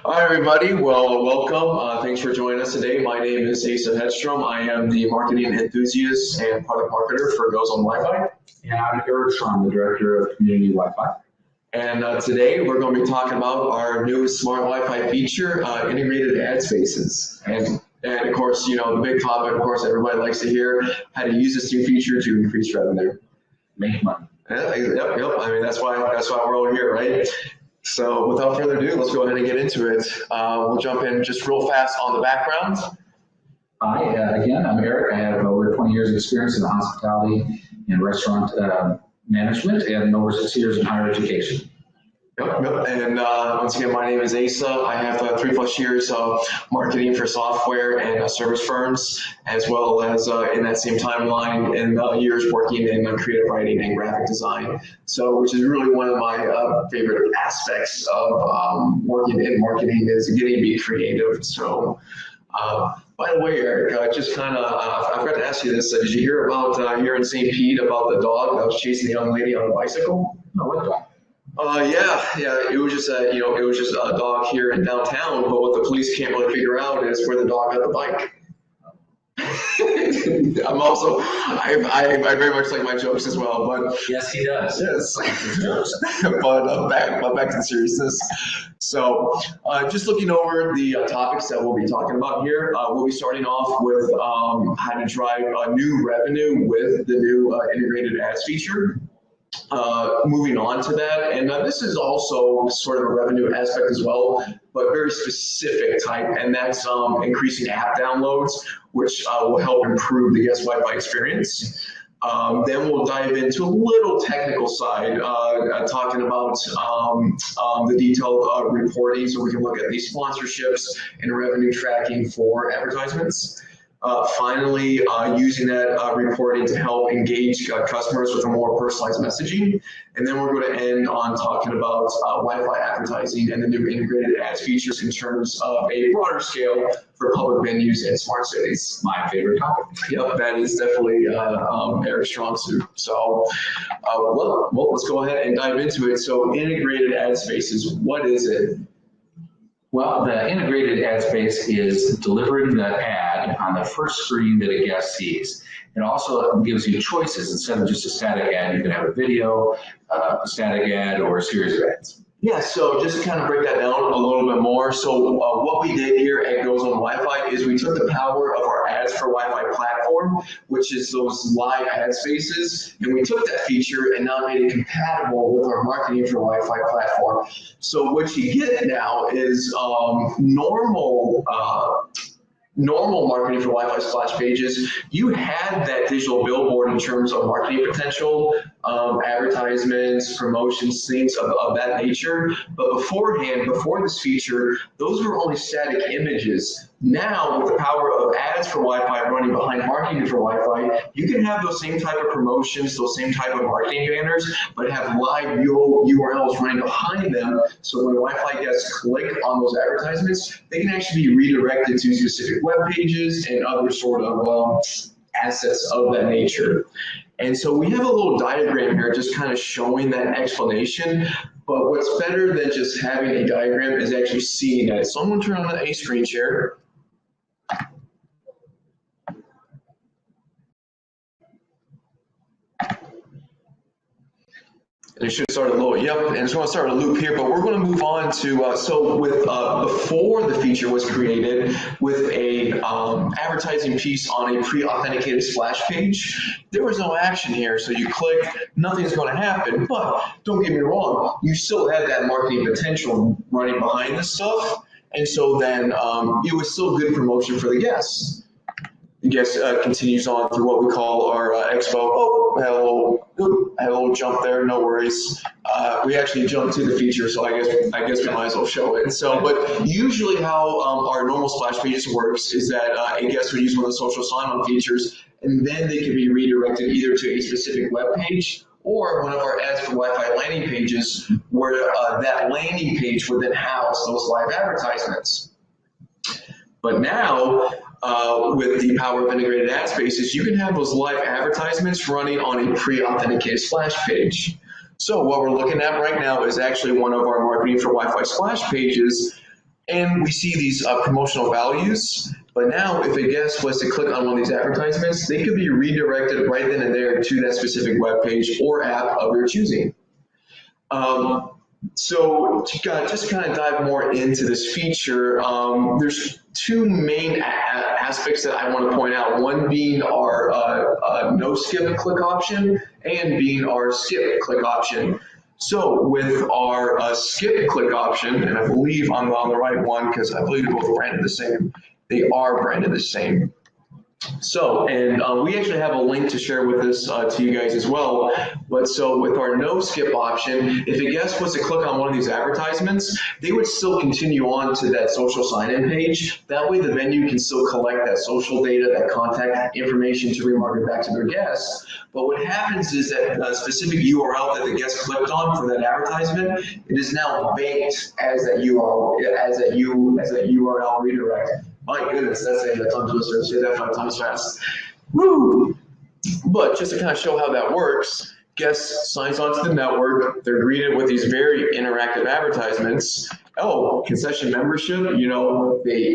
Hi, everybody. Well, welcome. Thanks for joining us today. My name is Asa Hedstrom. I am the marketing enthusiast and product marketer for Goes on Wi-Fi. And I'm Eric Strom, the Director of Community Wi-Fi. And today we're going to be talking about our new smart Wi-Fi feature, integrated ad spaces. And of course, you know, the big topic, of course, everybody likes to hear how to use this new feature to increase revenue. Make money. Yep. I mean, that's why we're all here, right? So without further ado, let's go ahead and get into it. We'll jump in just real fast on the background. Hi, again, I'm Eric. I have over 20 years of experience in hospitality and restaurant management and over 6 years in higher education. Yep. And once again, my name is Asa. I have 3+ years of marketing for software and service firms, as well as in that same timeline and years working in creative writing and graphic design. So, which is really one of my favorite aspects of working in marketing is getting to be creative. So, by the way, Eric, I forgot to ask you this. Did you hear about here in St. Pete about the dog that was chasing the young lady on a bicycle? No, what dog? Yeah. It was just a dog here in downtown. But what the police can't really figure out is where the dog got the bike. I very much like my jokes as well, but yes, he does. Yes, but back to the seriousness. So, just looking over the topics that we'll be talking about here, we'll be starting off with how to drive new revenue with the new integrated ads feature. Moving on to that, and this is also sort of a revenue aspect as well, but very specific type, and that's increasing app downloads, which will help improve the guest Wi-Fi experience. Then we'll dive into a little technical side, talking about the detailed reporting, so we can look at these sponsorships and revenue tracking for advertisements. Finally, using that reporting to help engage customers with a more personalized messaging. And then we're going to end on talking about Wi-Fi advertising and the new integrated ads features in terms of a broader scale for public venues and smart cities. My favorite topic. Yep, that is definitely Eric's strong suit. So, let's go ahead and dive into it. So, integrated ad spaces, what is it? Well, the integrated ad space is delivering the ad on the first screen that a guest sees. It also gives you choices. Instead of just a static ad, you can have a video, a static ad, or a series of ads. Yeah, so just to kind of break that down a little bit more. So what we did here at Goes on Wi-Fi is we took the power of our Ads for Wi-Fi platform, which is those live ad spaces, and we took that feature and now made it compatible with our Marketing for Wi-Fi platform. So what you get now is normal marketing for Wi-Fi splash pages. You had that digital billboard in terms of marketing potential, advertisements, promotions, things of that nature. But beforehand, before this feature, those were only static images. Now, with the power of Ads for Wi-Fi running behind Marketing for Wi-Fi, you can have those same type of promotions, those same type of marketing banners, but have live URLs running behind them. So when Wi-Fi guests click on those advertisements, they can actually be redirected to specific web pages and other sort of assets of that nature. And so we have a little diagram here just kind of showing that explanation. But what's better than just having a diagram is actually seeing it. So I'm going to turn on a screen share. It should start a little, and it's going to start a loop here, but we're going to move on to, so with, before the feature was created, with a advertising piece on a pre-authenticated splash page, there was no action here. So you click, nothing's going to happen, but don't get me wrong, you still have that marketing potential running behind this stuff. And so then it was still good promotion for the guests. The guest continues on through what we call our expo. Oh, had a little jump there. No worries. We actually jumped to the feature, so I guess we might as well show it. So, but usually how our normal splash pages works is that a guest would use one of the social sign-on features, and then they can be redirected either to a specific web page or one of our Ads for Wi-Fi landing pages, where that landing page would then house those live advertisements. But now, with the power of integrated ad spaces, you can have those live advertisements running on a pre-authenticated splash page. So what we're looking at right now is actually one of our Marketing for Wi-Fi splash pages And we see these promotional values. But now, if a guest was to click on one of these advertisements, they could be redirected right then and there to that specific web page or app of their choosing. So to just kind of dive more into this feature, there's two main aspects that I want to point out. One being our no skip click option, and being our skip click option. So with our skip click option, and I believe I'm on the right one because I believe they're both branded the same. They are branded the same. So, and we actually have a link to share with this to you guys as well. But so with our no skip option, if a guest was to click on one of these advertisements, they would still continue on to that social sign-in page. That way the venue can still collect that social data, that contact information to remarket back to their guests. But what happens is that a specific URL that the guest clicked on for that advertisement, it is now baked as that URL redirect. My goodness, that's a tongue twister. Say that 5 times fast. Woo! But just to kind of show how that works, guest signs onto the network. They're greeted with these very interactive advertisements. Oh, concession membership. You know, they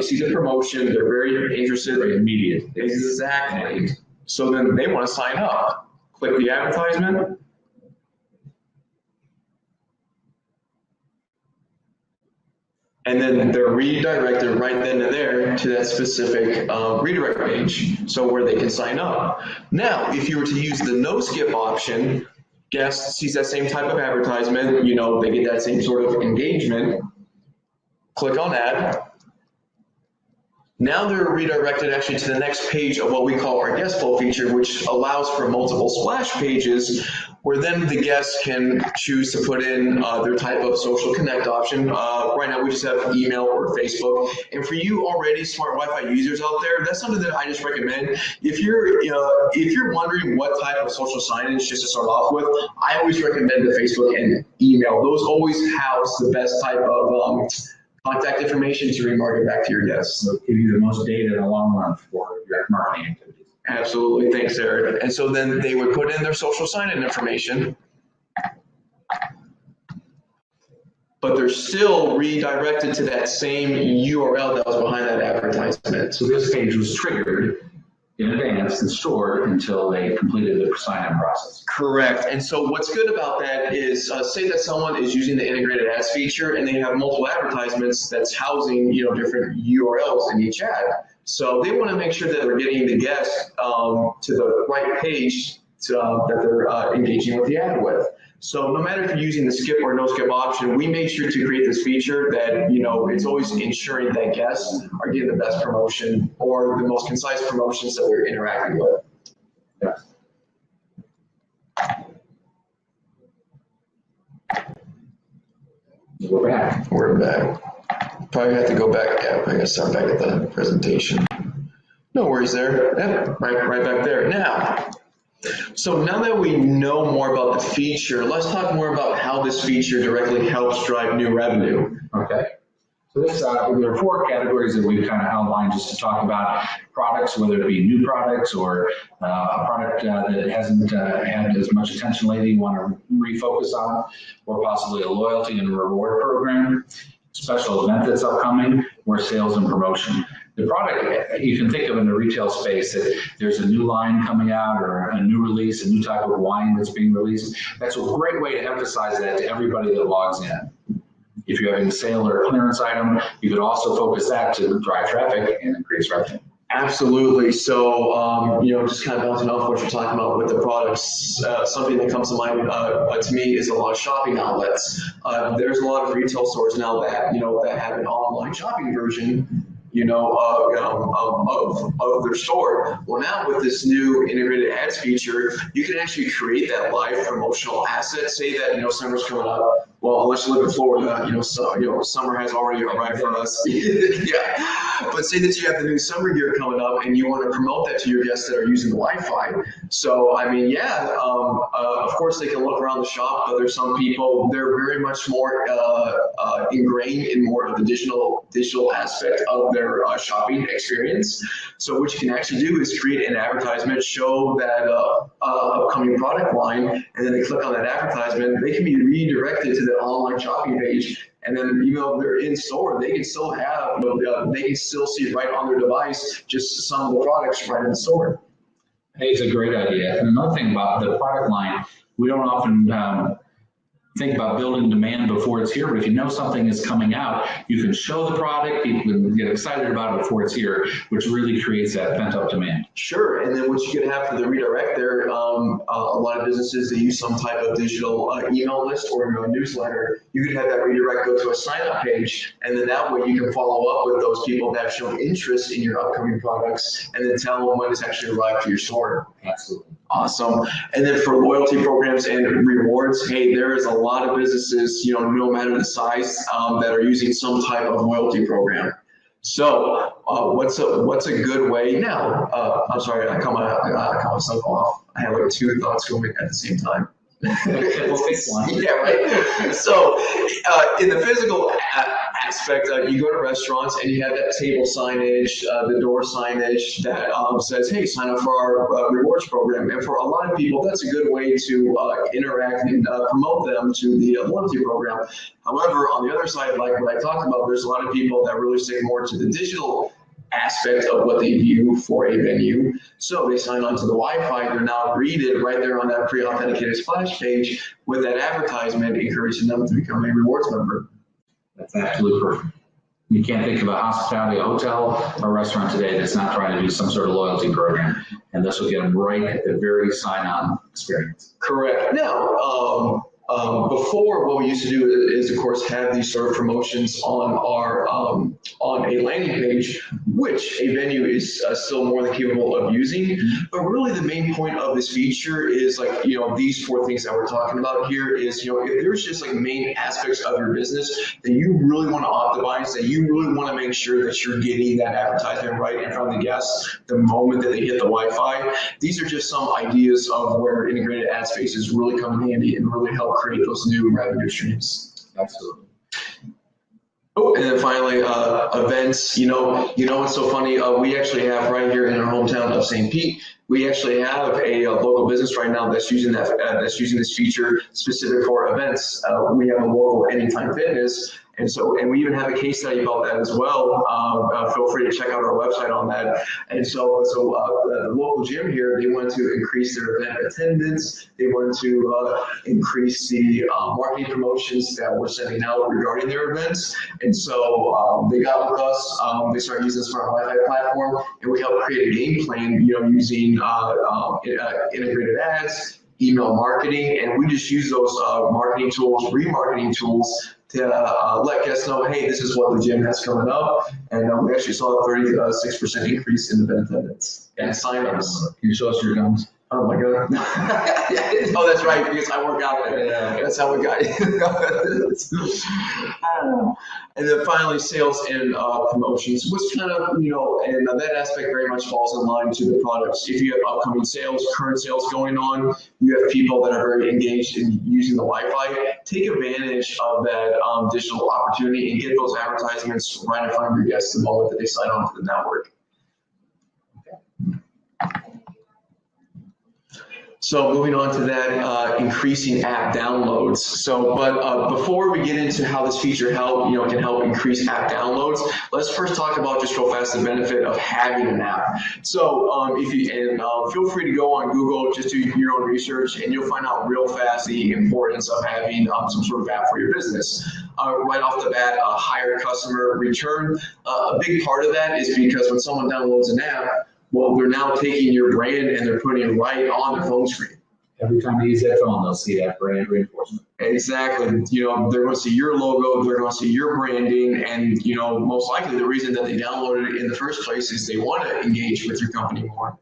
see the promotion. They're very interested. Very immediate. Exactly. So then they want to sign up. Click the advertisement. And then they're redirected right then and there to that specific redirect page, so where they can sign up. Now, if you were to use the no skip option, guest sees that same type of advertisement, you know, they get that same sort of engagement, click on ad. Now they're redirected actually to the next page of what we call our guest flow feature, which allows for multiple splash pages, where then the guests can choose to put in their type of social connect option. Right now we just have email or Facebook. And for you already smart Wi-Fi users out there, that's something that I just recommend. If you're wondering what type of social signage just to start off with, I always recommend the Facebook and email. Those always house the best type of contact information to remarket back to your guests. So give you the most data in the long run for your marketing activities. Absolutely, thanks, Eric. And so then they would put in their social sign-in information, but they're still redirected to that same URL that was behind that advertisement. So this page was triggered in advance and stored until they completed the sign-in process. Correct. And so what's good about that is, say that someone is using the integrated ads feature and they have multiple advertisements that's housing, you know, different URLs in each ad. So they want to make sure that they're getting the guest to the right page that they're engaging with the ad with. So no matter if you're using the skip or no skip option, we made sure to create this feature that, you know, it's always ensuring that guests are getting the best promotion or the most concise promotions that they're interacting with. Yeah. We're back. We're back. Probably have to go back. Yeah, probably got to start back at the presentation. No worries there. Yeah, right back there. Now, so now that we know more about the feature, let's talk more about how this feature directly helps drive new revenue. Okay. So this, there are 4 categories that we've kind of outlined just to talk about products, whether it be new products or a product that hasn't had as much attention lately you want to refocus on, or possibly a loyalty and reward program, special event that's upcoming, or sales and promotion. The product, you can think of in the retail space that there's a new line coming out or a new release, a new type of wine that's being released. That's a great way to emphasize that to everybody that logs in. If you're having a sale or a clearance item, you could also focus that to drive traffic and increase revenue. Absolutely. So, you know, just kind of bouncing off what you're talking about with the products, something that comes to mind to me is a lot of shopping outlets. There's a lot of retail stores now that, you know, that have an online shopping version, you know, of their store. Well, now with this new integrated ads feature, you can actually create that live promotional asset. Say that, you know, summer's coming up. Well, unless you live in Florida, you know, summer has already arrived for us. Yeah. But say that you have the new summer gear coming up and you want to promote that to your guests that are using the Wi-Fi. So, I mean, yeah, of course they can look around the shop, but there's some people, they're very much more ingrained in more of the digital aspect of their shopping experience. So what you can actually do is create an advertisement, show that upcoming product line, and then they click on that advertisement. They can be redirected to the online shopping page and then even though they're in store, they can still have, they can still see it right on their device, just some of the products right in the store. Hey, it's a great idea. And another thing about the product line, we don't often think about building demand before it's here, but if you know something is coming out, you can show the product, people can get excited about it before it's here, which really creates that pent-up demand. Sure, and then what you could have for the redirect there, a lot of businesses, they use some type of digital email list or newsletter. You could have that redirect go to a sign-up page, and then that way you can follow up with those people that have shown interest in your upcoming products, and then tell them when it's actually arrived to your store. Absolutely. Awesome. And then for loyalty programs and rewards, hey, there is a lot of businesses, no matter the size, that are using some type of loyalty program. So what's a good way now? I'm sorry, I cut myself off. I have like two thoughts going at the same time. Yeah, right. So in the physical aspect, you go to restaurants and you have that table signage, the door signage that says, hey, sign up for our rewards program. And for a lot of people, that's a good way to interact and promote them to the loyalty program. However, on the other side, like what I talked about, there's a lot of people that really stick more to the digital aspect of what they view for a venue. So they sign on to the Wi-Fi, they're now greeted right there on that pre-authenticated splash page with that advertisement encouraging them to become a rewards member. That's absolutely perfect. You can't think of a hospitality, a hotel, or a restaurant today that's not trying to do some sort of loyalty program. And this will get them right at the very sign-on experience. Correct. Now, before, what we used to do is, of course, have these sort of promotions on our on a landing page, which a venue is still more than capable of using. But really, the main point of this feature is like these four things that we're talking about here is if there's just like main aspects of your business that you really want to optimize, that you really want to make sure that you're getting that advertisement right in front of the guests the moment that they hit the Wi-Fi. These are just some ideas of where integrated ad spaces really come in handy and really help create those new revenue streams. Absolutely. Oh, and then finally, events. What's so funny? We actually have right here in our hometown of St. Pete, we actually have a local business right now that's using using this feature specific for events. We have a local Anytime Fitness. And we even have a case study about that as well. Feel free to check out our website on that. And so the local gym here, they wanted to increase their event attendance. They wanted to increase the marketing promotions that we're sending out regarding their events. And so they got with us. They started using this for our Wi-Fi platform, and we helped create a game plan, using integrated ads, email marketing, and we just use those marketing tools, remarketing tools, to let guests know, hey, this is what the gym has coming up. And we actually saw a 36% increase in event attendance and sign-ups. Can you show us your guns? Oh my God. Oh, that's right, because I work out there. Yeah. That's how we got it. And then finally, sales and promotions, which kind of, and that aspect very much falls in line to the products. If you have upcoming sales, current sales going on, you have people that are very engaged in using the Wi-Fi, take advantage of that digital opportunity and get those advertisements right in front of your guests the moment that they sign on to the network. So moving on to that, increasing app downloads. So, but before we get into how this feature can help increase app downloads, let's first talk about just real fast the benefit of having an app. So, feel free to go on Google, just do your own research, and you'll find out real fast the importance of having some sort of app for your business. Right off the bat, a higher customer return. A big part of that is because when someone downloads an app, well, they're now taking your brand and they're putting it right on their phone screen. Every time they use that phone, they'll see that brand reinforcement. Exactly. They're going to see your logo, they're going to see your branding, and most likely the reason that they downloaded it in the first place is they want to engage with your company more.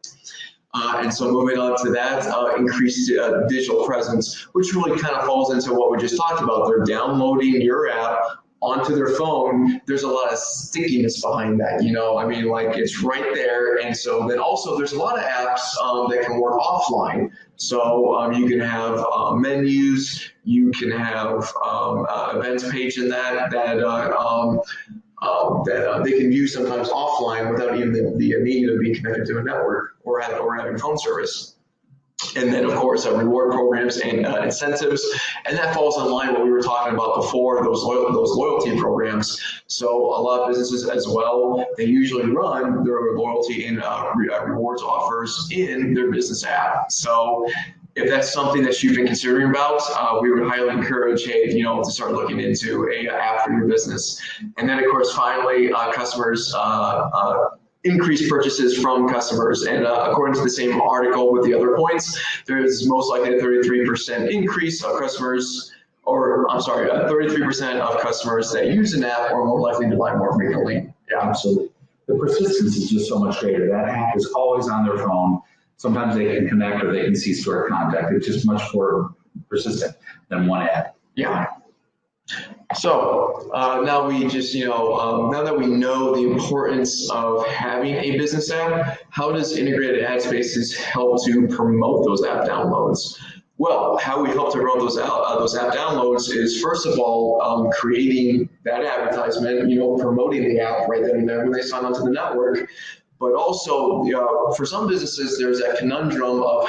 And so moving on to that, increased digital presence, which really kind of falls into what we just talked about. They're downloading your app onto their phone. There's a lot of stickiness behind that, it's right there. And so then also there's a lot of apps that can work offline. So you can have menus, you can have events page in that they can view sometimes offline without even the need of being connected to a network or having phone service. And then, of course, reward programs and incentives, and that falls in line what we were talking about before, those loyalty programs. So a lot of businesses as well, they usually run their loyalty and rewards offers in their business app. So if that's something that you've been considering about, we would highly encourage, to start looking into a app for your business. And then, of course, finally, customers. Increased purchases from customers, and according to the same article with the other points, there is most likely a 33% increase of customers, 33% of customers that use an app are more likely to buy more frequently. Yeah, absolutely. The persistence is just so much greater. That app is always on their phone. Sometimes they can connect or they can see stored contact. It's just much more persistent than one ad. Yeah. So now we just, now that we know the importance of having a business app, how does integrated ad spaces help to promote those app downloads? Well, how we help to promote those app downloads is, first of all, creating that advertisement, promoting the app right then and there when they sign onto the network. But also, for some businesses, there's that conundrum of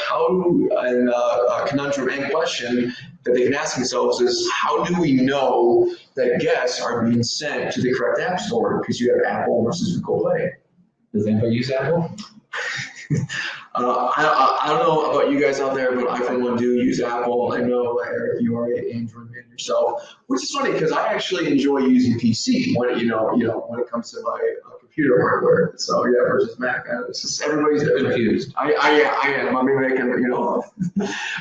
conundrum and question that they can ask themselves is, how do we know that guests are being sent to the correct app store? Because you have Apple versus Google Play. Does anybody use Apple? I don't know about you guys out there, but I, for one, do use Apple. I know, Eric, you are an Android man yourself, which is funny because I actually enjoy using PC when it comes to my computer hardware. So yeah, versus Mac. It's just everybody's confused. I am. I mean,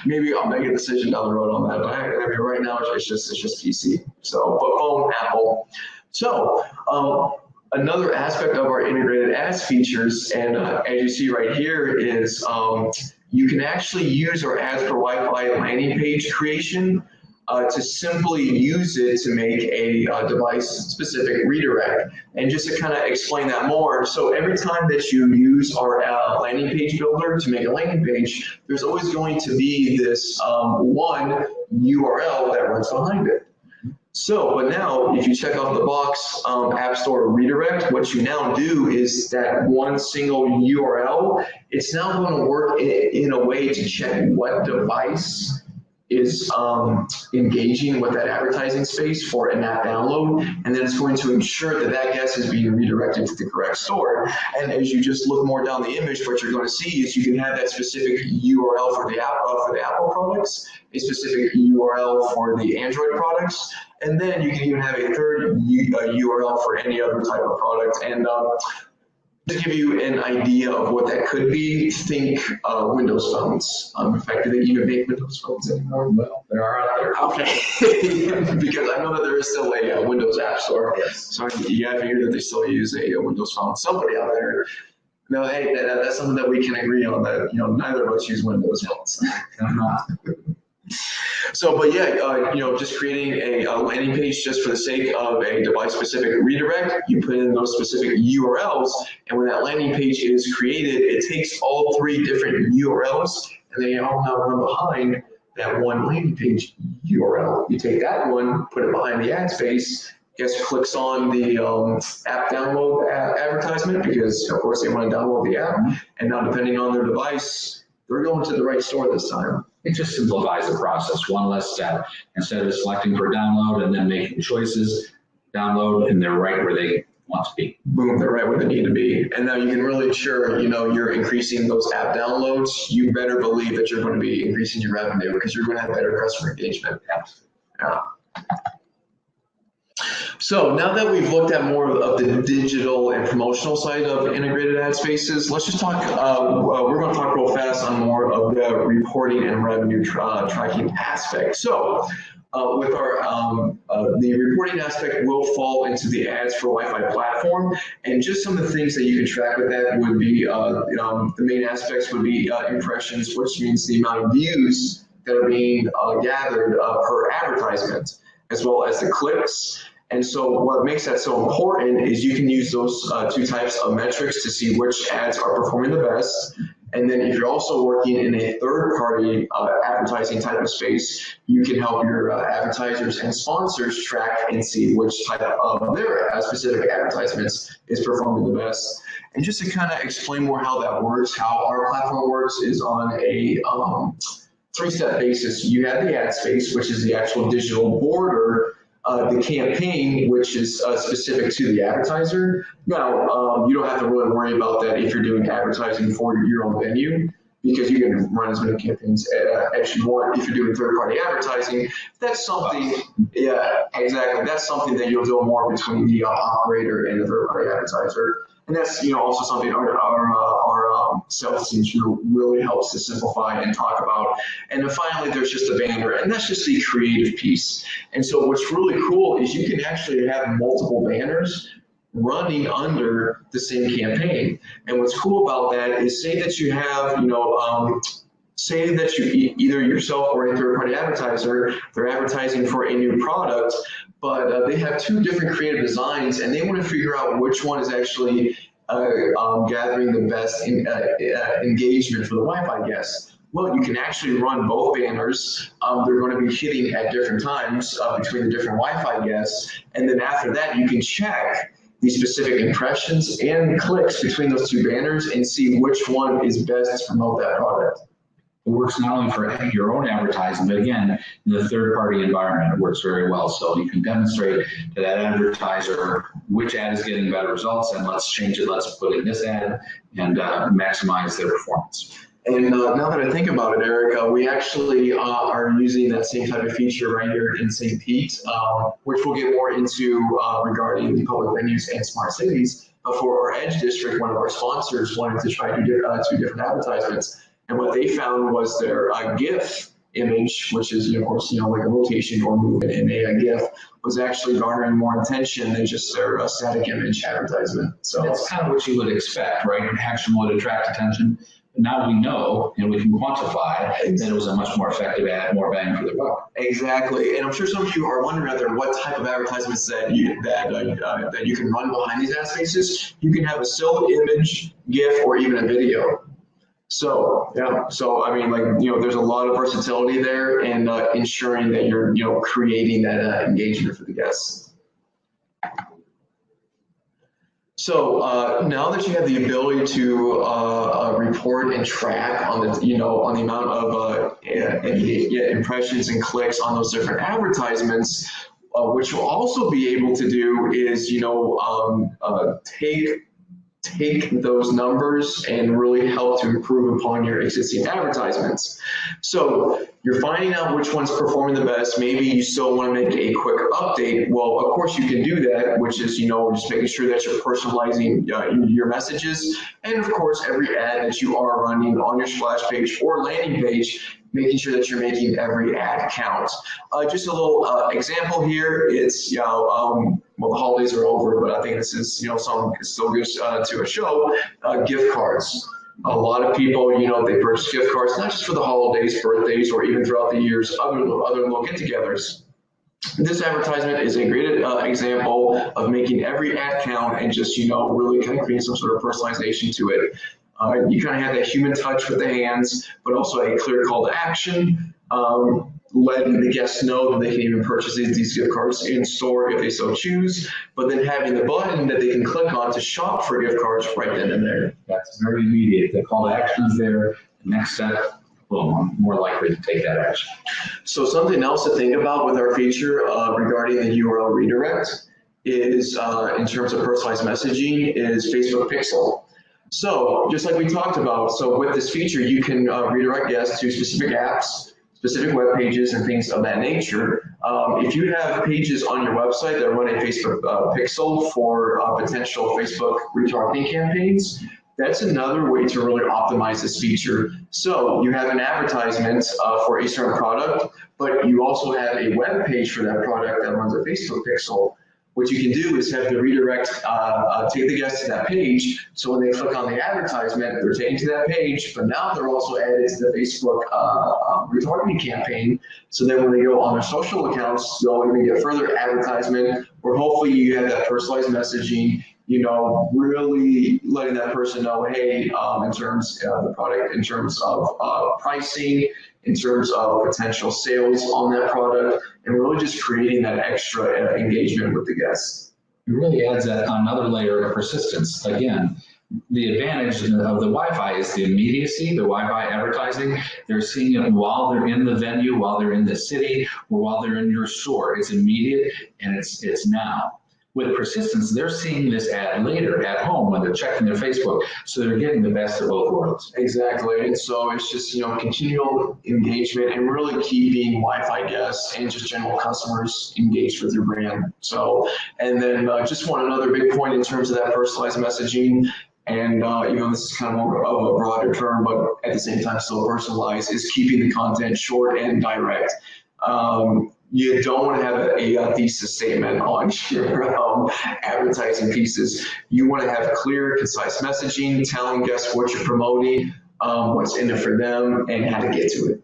maybe I'll make a decision down the road on that. But right now, it's just PC. So, but phone, Apple. So. Another aspect of our integrated ads features, and as you see right here, is you can actually use our ads for Wi-Fi landing page creation to simply use it to make a device-specific redirect. And just to kind of explain that more, so every time that you use our landing page builder to make a landing page, there's always going to be this one URL that runs behind it. So, but now if you check off the box App Store redirect, what you now do is that one single URL, it's now going to work in a way to check what device is engaging with that advertising space for an app download, and then it's going to ensure that that guest is being redirected to the correct store. And as you just look more down the image, what you're going to see is you can have that specific URL for the Apple products, a specific URL for the Android products, and then you can even have a third URL for any other type of product. And to give you an idea of what that could be, think Windows phones. In fact, do they even make Windows phones anymore? Well, there are out there. Okay, because I know that there is still a Windows App Store. Yes. So yeah, I figured that they still use a Windows phone. Somebody out there. No, hey, that's something that we can agree on. That neither of us use Windows phones. So, but yeah, just creating a landing page just for the sake of a device-specific redirect, you put in those specific URLs, and when that landing page is created, it takes all three different URLs, and they all now run behind that one landing page URL. You take that one, put it behind the ad space, guest clicks on the app download advertisement because, of course, they want to download the app, and now depending on their device, they're going to the right store this time. It just simplifies the process, one less step. Instead of selecting for download and then making choices, download and they're right where they want to be. Boom, they're right where they need to be. And now you can really ensure, you're increasing those app downloads. You better believe that you're going to be increasing your revenue because you're going to have better customer engagement. Yeah. So now that we've looked at more of the digital and promotional side of integrated ad spaces, let's just talk, we're going to talk real fast on more of the reporting and revenue tracking aspect. So with our, the reporting aspect will fall into the ads for Wi-Fi platform, and just some of the things that you can track with that would be, the main aspects would be impressions, which means the amount of views that are being gathered per advertisement, as well as the clicks. And so what makes that so important is you can use those two types of metrics to see which ads are performing the best. And then if you're also working in a third-party advertising type of space, you can help your advertisers and sponsors track and see which type of their specific advertisements is performing the best. And just to kind of explain more how that works, how our platform works is on a three-step basis. You have the ad space, which is the actual digital border, the campaign, which is specific to the advertiser. Now, you don't have to really worry about that if you're doing advertising for your own venue, because you can run as many campaigns as you want. If you're doing third-party advertising, that's something, yeah, exactly. That's something that you'll do more between the operator and the third-party advertiser. And that's, also something our sales team really helps to simplify and talk about. And then finally, there's just a banner, and that's just the creative piece. And so what's really cool is you can actually have multiple banners running under the same campaign. And what's cool about that is, say that you have, say that you either yourself or a third-party advertiser, they're advertising for a new product, but they have two different creative designs, and they want to figure out which one is actually gathering the best engagement for the Wi-Fi guests. Well, you can actually run both banners. They're going to be hitting at different times between the different Wi-Fi guests, and then after that, you can check the specific impressions and clicks between those two banners and see which one is best to promote that product. It works not only for your own advertising, but again, in the third-party environment, it works very well. So you can demonstrate to that advertiser which ad is getting better results, and let's change it, let's put in this ad, and maximize their performance. And now that I think about it, Eric, we actually are using that same type of feature right here in St. Pete, which we'll get more into regarding the public venues and smart cities. For our Edge district, one of our sponsors wanted to try to do two different advertisements. And what they found was their GIF image, which is, of course, like a rotation or movement in a GIF, was actually garnering more attention than just their static image advertisement. So that's kind of what you would expect, right? An action would attract attention. But now we know, and we can quantify that it was a much more effective ad, more bang for the buck. Exactly, and I'm sure some of you are wondering out there what type of advertisements that you can run behind these ad spaces. You can have a still image, GIF, or even a video. So yeah, so I mean, there's a lot of versatility there, and ensuring that you're creating that engagement for the guests. So now that you have the ability to report and track on the on the amount of impressions and clicks on those different advertisements, what you'll also be able to do is take those numbers and really help to improve upon your existing advertisements. So you're finding out which one's performing the best. Maybe you still want to make a quick update. Well, of course you can do that, which is, just making sure that you're personalizing your messages. And of course, every ad that you are running on your splash page or landing page, making sure that you're making every ad count. Just a little example here. It's, well, the holidays are over, but I think this is, something still good to a show, gift cards. A lot of people, they purchase gift cards, not just for the holidays, birthdays, or even throughout the years, other little get-togethers. This advertisement is a great example of making every ad count and just, really kind of creating some sort of personalization to it. You kind of have that human touch with the hands, but also a clear call to action, letting the guests know that they can even purchase these gift cards in store if they so choose, but then having the button that they can click on to shop for gift cards right then and there. That's very immediate. The call to action is there. The next step, well, I'm more likely to take that action. So something else to think about with our feature regarding the URL redirect is, in terms of personalized messaging, is Facebook Pixel. So just like we talked about, so with this feature, you can redirect guests to specific apps, specific web pages, and things of that nature. If you have pages on your website that run a Facebook Pixel for potential Facebook retargeting campaigns, that's another way to really optimize this feature. So you have an advertisement for a certain product, but you also have a web page for that product that runs a Facebook Pixel. What you can do is have the redirect take the guests to that page, so when they click on the advertisement, they're taken to that page, but now they're also added to the Facebook retargeting campaign, so that when they go on their social accounts, they'll even get further advertisement, or hopefully you have that personalized messaging really letting that person know, hey, in terms of the product, in terms of pricing, in terms of potential sales on that product, and really just creating that extra engagement with the guests. It really adds another layer of persistence. Again, the advantage of the Wi-Fi is the immediacy, the Wi-Fi advertising. They're seeing it while they're in the venue, while they're in the city, or while they're in your store. It's immediate and it's now. With persistence, they're seeing this ad later at home when they're checking their Facebook. So they're getting the best of both worlds. Exactly. And so it's just, continual engagement and really keeping Wi-Fi guests and just general customers engaged with your brand. So, and then just another big point in terms of that personalized messaging. And this is kind of more of a broader term, but at the same time still personalized, is keeping the content short and direct. You don't want to have a thesis statement on your advertising pieces. You want to have clear, concise messaging, telling guests what you're promoting, what's in it for them, and how to get to it.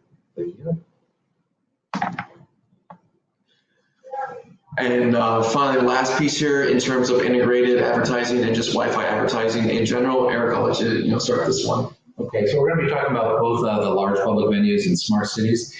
And finally, the last piece here in terms of integrated advertising and just Wi-Fi advertising in general. Eric, I'll let you start this one. Okay, so we're going to be talking about both the large public venues and smart cities.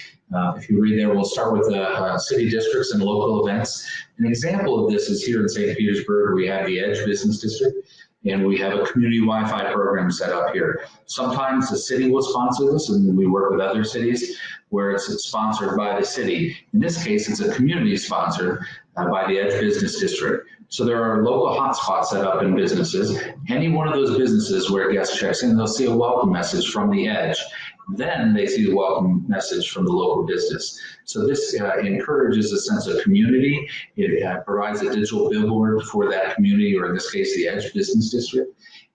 If you read there, we'll start with the city districts and local events. An example of this is here in St. Petersburg. We have the Edge Business District, and we have a community Wi-Fi program set up here. Sometimes the city will sponsor this, and we work with other cities where it's sponsored by the city. In this case, it's a community sponsored by the Edge Business District. So there are local hotspots set up in businesses. Any one of those businesses where a guest checks in, they'll see a welcome message from the Edge. Then they see the welcome message from the local business. So this encourages a sense of community. It provides a digital billboard for that community, or in this case, the Edge Business District.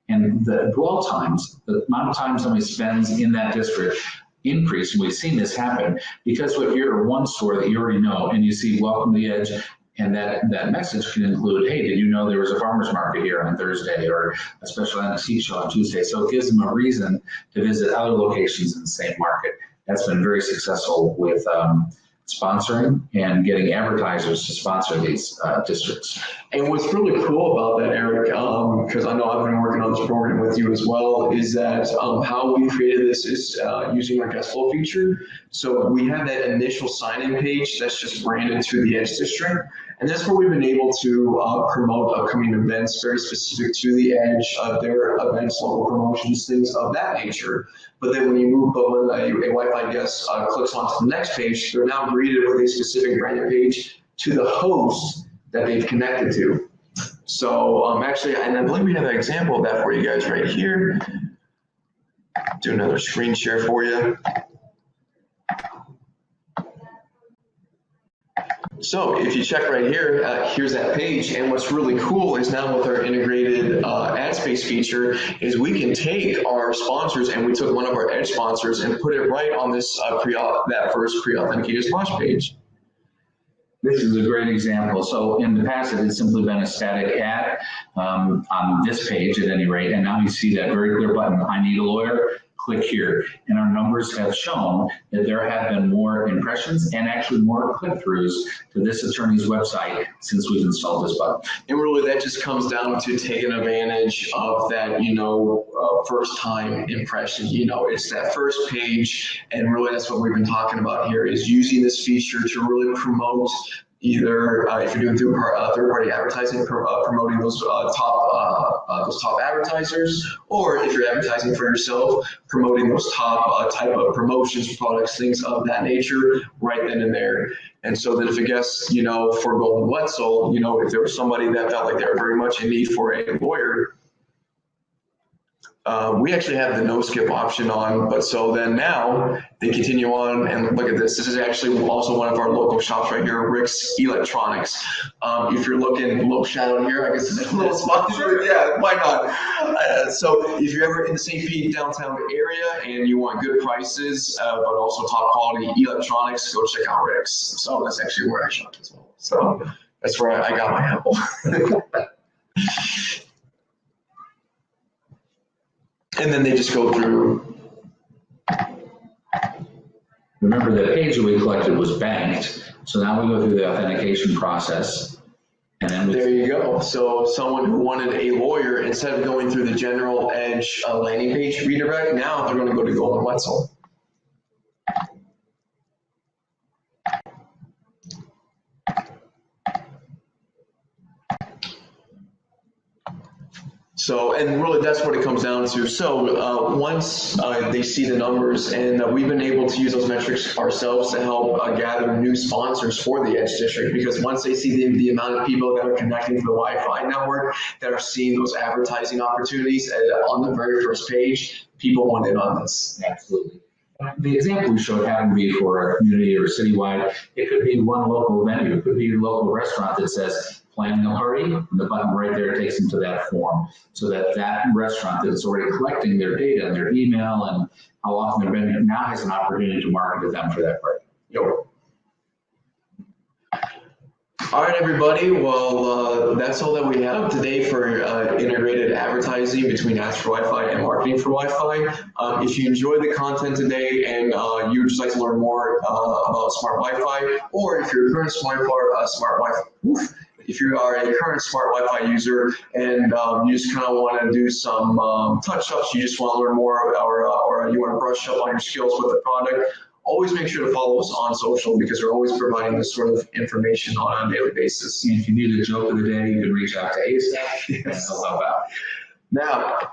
And the dwell times, the amount of time somebody spends in that district, increase. And we've seen this happen because if you're at one store that you already know and you see welcome to the Edge, and that message can include, hey, did you know there was a farmer's market here on Thursday, or a special antique show on Tuesday? So it gives them a reason to visit other locations in the same market. That's been very successful with sponsoring and getting advertisers to sponsor these districts. And what's really cool about that, Eric, because I know I've been working on this program with you as well, is that how we created this is using our guest flow feature. So we have that initial sign-in page that's just branded to the Edge District. And that's where we've been able to promote upcoming events very specific to the Edge, their events, local promotions, things of that nature. But then when when a Wi-Fi guest clicks onto the next page, they're now greeted with a specific branded page to the host that they've connected to. So actually, and I believe we have an example of that for you guys right here. Do another screen share for you. So if you check right here, here's that page. And what's really cool is now with our integrated ad space feature is we can take our sponsors, and we took one of our Edge sponsors and put it right on this that first pre-authenticated splash page. This is a great example. So in the past, it had simply been a static ad on this page at any rate. And now you see that very clear button, I need a lawyer. Click here. And our numbers have shown that there have been more impressions and actually more click-throughs to this attorney's website since we've installed this button. And really that just comes down to taking advantage of that, first time impression. It's that first page, and really that's what we've been talking about here, is using this feature to really promote either if you're doing third-party advertising, promoting those top advertisers, or if you're advertising for yourself, promoting those top type of promotions, products, things of that nature, right then and there. And so then if a guest, for Golden Wetzel, if there was somebody that felt like they were very much in need for a lawyer, we actually have the no skip option on, but so then now they continue on, and look at this. This is actually also one of our local shops right here, Rick's Electronics. If you're looking, a little shout out here, I guess it's a little sponsor. Yeah, why not? So if you're ever in the St. Pete downtown area and you want good prices, but also top quality electronics, go check out Rick's. So that's actually where I shop as well. So that's where I got my Apple. And then they just go through. Remember, the page that we collected was banked, so now we go through the authentication process, and then there you go. So someone who wanted a lawyer, instead of going through the General Edge landing page redirect, now they're going to go to Golden Wetzel. So, and really that's what it comes down to. So once they see the numbers, and we've been able to use those metrics ourselves to help gather new sponsors for the Edge District, because once they see the amount of people that are connecting to the Wi-Fi network, that are seeing those advertising opportunities on the very first page, people want in on this. Absolutely. The example we showed happened to be for a community or citywide. It could be one local venue. It could be a local restaurant that says planning a party, and the button right there takes them to that form, so that that restaurant that's already collecting their data and their email and how often they're venue now has an opportunity to market to them for that party. Yep. All right, everybody. Well, that's all that we have today for integrated advertising between Ads for Wi-Fi and Marketing for Wi-Fi. If you enjoyed the content today and you would just like to learn more about smart Wi-Fi, or if you're a current smart Wi-Fi, if you are a current smart Wi-Fi user and you just kind of want to do some touch-ups, you just want to learn more, or you want to brush up on your skills with the product, always make sure to follow us on social, because we're always providing this sort of information on a daily basis. And if you need a joke of the day, you can reach out to ASAP and he'll help out. Now,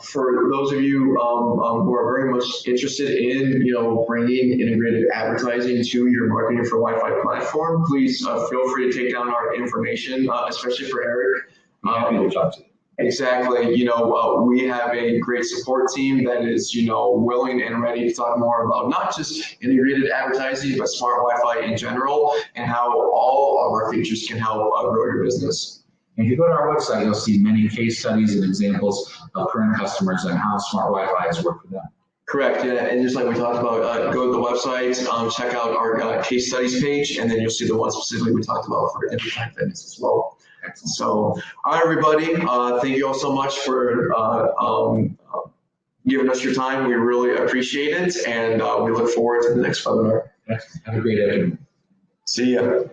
for those of you who are very much interested in, bringing integrated advertising to your Marketing for Wi-Fi platform, please feel free to take down our information, especially for Eric. Happy to talk to you. Exactly. We have a great support team that is, willing and ready to talk more about not just integrated advertising, but smart Wi-Fi in general, and how all of our features can help grow your business. And if you go to our website, you'll see many case studies and examples of current customers and how smart Wi-Fi has worked for them. Correct. Yeah. And just like we talked about, go to the website, check out our case studies page, and then you'll see the one specifically we talked about for Independent Fitness as well. So, all right, everybody, thank you all so much for giving us your time. We really appreciate it, and we look forward to the next webinar. Have a great afternoon. See ya.